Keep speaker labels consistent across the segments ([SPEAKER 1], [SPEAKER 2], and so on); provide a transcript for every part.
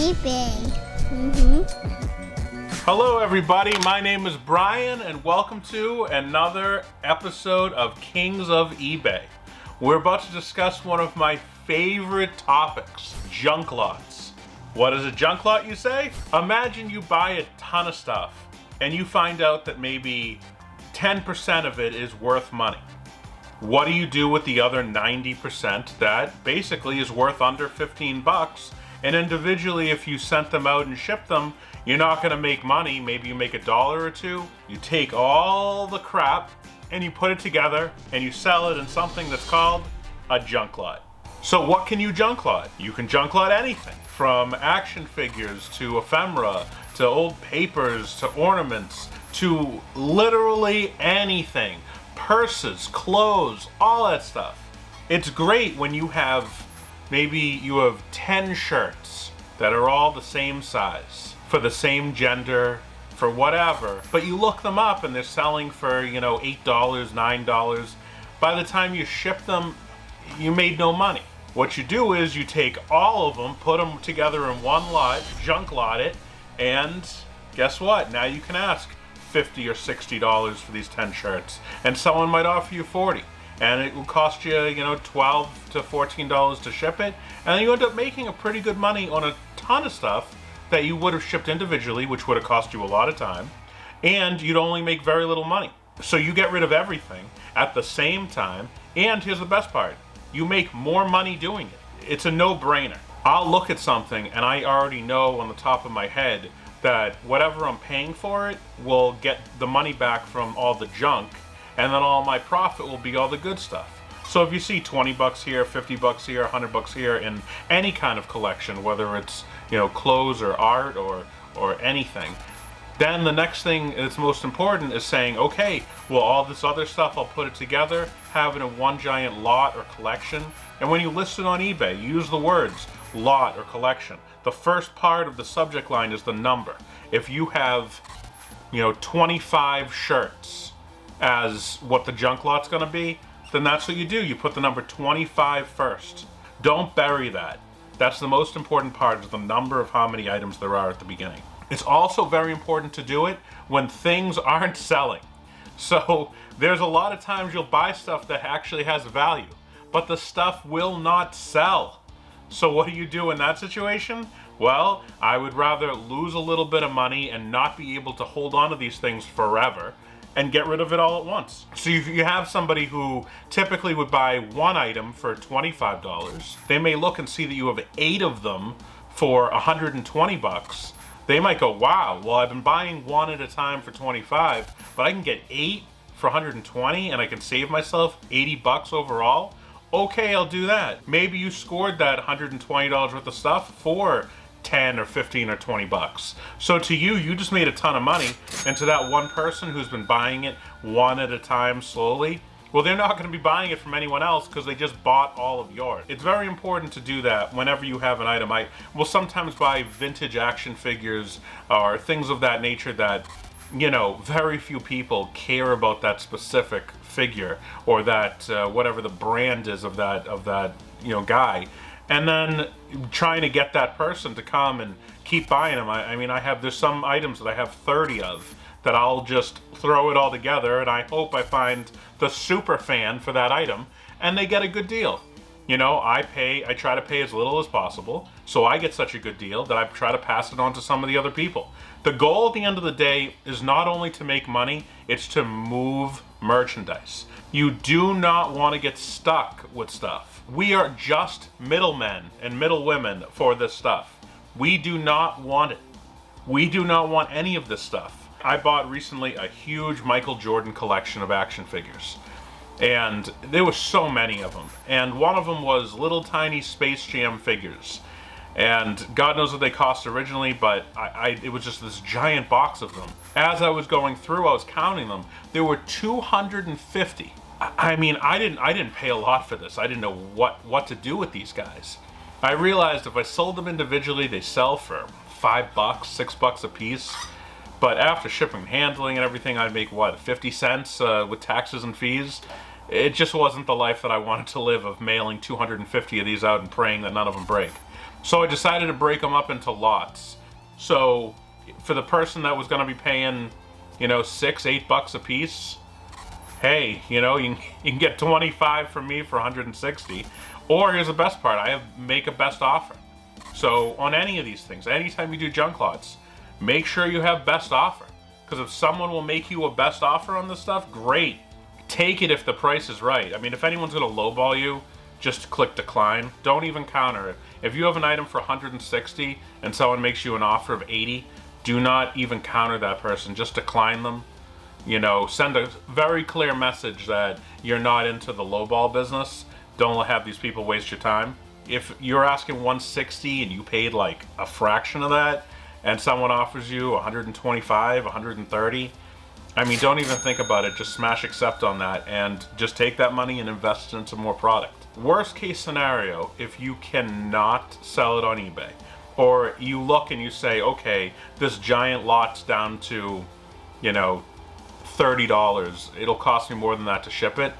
[SPEAKER 1] eBay.
[SPEAKER 2] Hello everybody, my name is Brian and welcome to another episode of Kings of eBay. We're about to discuss one of my favorite topics, junk lots. What is a junk lot, you say? Imagine you buy a ton of stuff and you find out that maybe 10% of it is worth money. What do you do with the other 90% that basically is worth under 15 bucks? And individually, if you sent them out and shipped them, you're not gonna make money. Maybe you make $1 or $2. You take all the crap and you put it together and you sell it in something that's called a junk lot. So what can you junk lot? You can junk lot anything from action figures to ephemera to old papers to ornaments to literally anything. Purses, clothes, all that stuff. It's great when you have, maybe you have 10 shirts that are all the same size, for the same gender, for whatever, but you look them up and they're selling for, $8, $9. By the time you ship them, you made no money. What you do is you take all of them, put them together in one lot, junk lot it, and guess what? Now you can ask $50 or $60 for these 10 shirts, and someone might offer you $40, and it will cost you, $12 to $14 to ship it, and then you end up making a pretty good money on a ton of stuff that you would have shipped individually, which would have cost you a lot of time, and you'd only make very little money. So you get rid of everything at the same time, and here's the best part, you make more money doing it. It's a no-brainer. I'll look at something and I already know on the top of my head that whatever I'm paying for it will get the money back from all the junk, and then all my profit will be all the good stuff. So if you see 20 bucks here, 50 bucks here, 100 bucks here in any kind of collection, whether it's, clothes or art or anything, then the next thing that's most important is saying, okay, well, all this other stuff, I'll put it together, have it in one giant lot or collection. And when you list it on eBay, you use the words lot or collection. The first part of the subject line is the number. If you have, 25 shirts as what the junk lot's gonna be, then that's what you do. You put the number 25 first. Don't bury that. That's the most important part, is the number of how many items there are at the beginning. It's also very important to do it when things aren't selling. So there's a lot of times you'll buy stuff that actually has value, but the stuff will not sell. So what do you do in that situation? Well, I would rather lose a little bit of money and not be able to hold on to these things forever and get rid of it all at once. So if you have somebody who typically would buy one item for $25, they may look and see that you have 8 of them for 120 bucks. They might go, wow, well, I've been buying one at a time for 25, but I can get 8 for 120 and I can save myself 80 bucks overall. Okay, I'll do that. Maybe you scored that $120 worth of stuff for 10 or 15 or 20 bucks. So to you, you just made a ton of money. And to that one person who's been buying it one at a time slowly, well, they're not going to be buying it from anyone else because they just bought all of yours. It's very important to do that whenever you have an item. I will sometimes buy vintage action figures or things of that nature that, very few people care about that specific figure or that whatever the brand is of that guy, and then trying to get that person to come and keep buying them. There's some items that I have 30 of that I'll just throw it all together, and I hope I find the super fan for that item and they get a good deal. I try to pay as little as possible, so I get such a good deal that I try to pass it on to some of the other people. The goal at the end of the day is not only to make money, it's to move merchandise. You do not want to get stuck with stuff. We are just middlemen and middlewomen for this stuff. We do not want it. We do not want any of this stuff. I bought recently a huge Michael Jordan collection of action figures. And there were so many of them. And one of them was little tiny Space Jam figures. And God knows what they cost originally, but it was just this giant box of them. As I was going through, I was counting them. There were 250. I didn't pay a lot for this. I didn't know what to do with these guys. I realized if I sold them individually, they sell for $5, $6 a piece. But after shipping and handling and everything, I'd make 50 cents with taxes and fees. It just wasn't the life that I wanted to live, of mailing 250 of these out and praying that none of them break. So I decided to break them up into lots. So for the person that was going to be paying, you know, $6-8 a piece, hey, you know, you can get 25 from me for 160. Or here's the best part, make a best offer. So on any of these things, anytime you do junk lots, make sure you have best offer. Because if someone will make you a best offer on this stuff, great. Take it if the price is right. I mean, if anyone's gonna lowball you, just click decline. Don't even counter it. If you have an item for 160 and someone makes you an offer of 80, do not even counter that person. Just decline them. You know, send a very clear message that you're not into the lowball business. Don't have these people waste your time. If you're asking 160 and you paid like a fraction of that, and someone offers you 125, 130, I mean, don't even think about it. Just smash accept on that and just take that money and invest it into more product. Worst case scenario, if you cannot sell it on eBay, or you look and you say, okay, this giant lot's down to, you know, $30. It'll cost me more than that to ship it.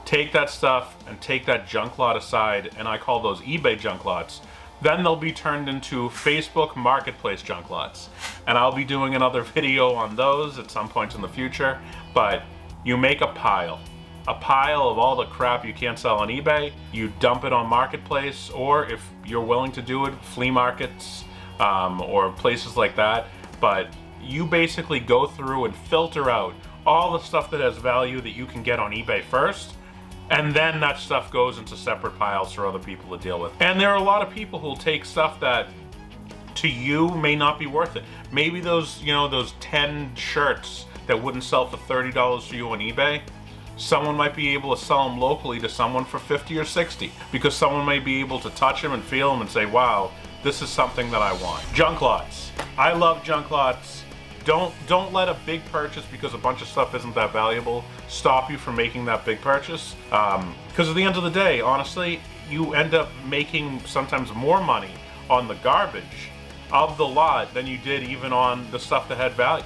[SPEAKER 2] Take that stuff and take that junk lot aside, and I call those eBay junk lots. Then they'll be turned into Facebook Marketplace junk lots. And I'll be doing another video on those at some point in the future. But you make a pile of all the crap you can't sell on eBay. You dump it on Marketplace, or if you're willing to do it, flea markets or places like that. But you basically go through and filter out all the stuff that has value that you can get on eBay first, and then that stuff goes into separate piles for other people to deal with. And there are a lot of people who'll take stuff that to you may not be worth it. Maybe those, you know, those 10 shirts that wouldn't sell for $30 to you on eBay, someone might be able to sell them locally to someone for 50 or 60, because someone may be able to touch them and feel them and say, wow, this is something that I want. Junk lots. I love junk lots. Don't let a big purchase, because a bunch of stuff isn't that valuable, stop you from making that big purchase. Because at the end of the day, honestly, you end up making sometimes more money on the garbage of the lot than you did even on the stuff that had value.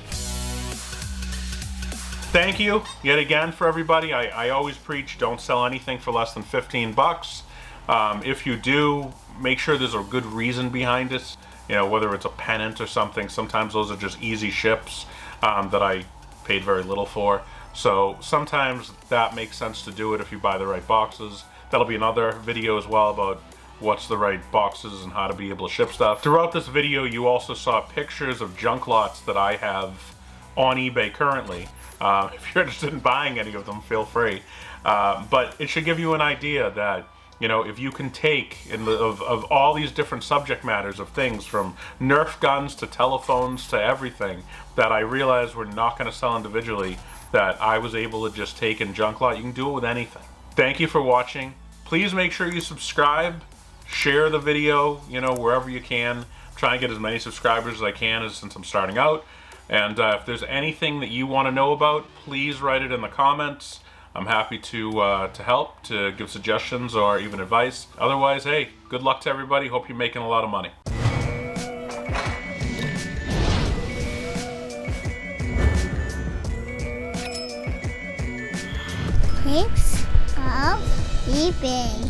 [SPEAKER 2] Thank you yet again for everybody. I always preach, don't sell anything for less than 15 bucks. If you do, make sure there's a good reason behind it. You know, whether it's a pennant or something. Sometimes those are just easy ships that I paid very little for. So sometimes that makes sense to do it if you buy the right boxes. That'll be another video as well about what's the right boxes and how to be able to ship stuff. Throughout this video, you also saw pictures of junk lots that I have on eBay currently. If you're interested in buying any of them, feel free. But it should give you an idea that, you know, if you can take of all these different subject matters of things, from Nerf guns to telephones to everything that I realized we're not going to sell individually, that I was able to just take in junk lot, you can do it with anything. Thank you for watching. Please make sure you subscribe, share the video, you know, wherever you can. Try and get as many subscribers as I can since I'm starting out. And if there's anything that you want to know about, please write it in the comments. I'm happy to help, to give suggestions or even advice. Otherwise, hey, good luck to everybody. Hope you're making a lot of money.
[SPEAKER 1] Kings of eBay.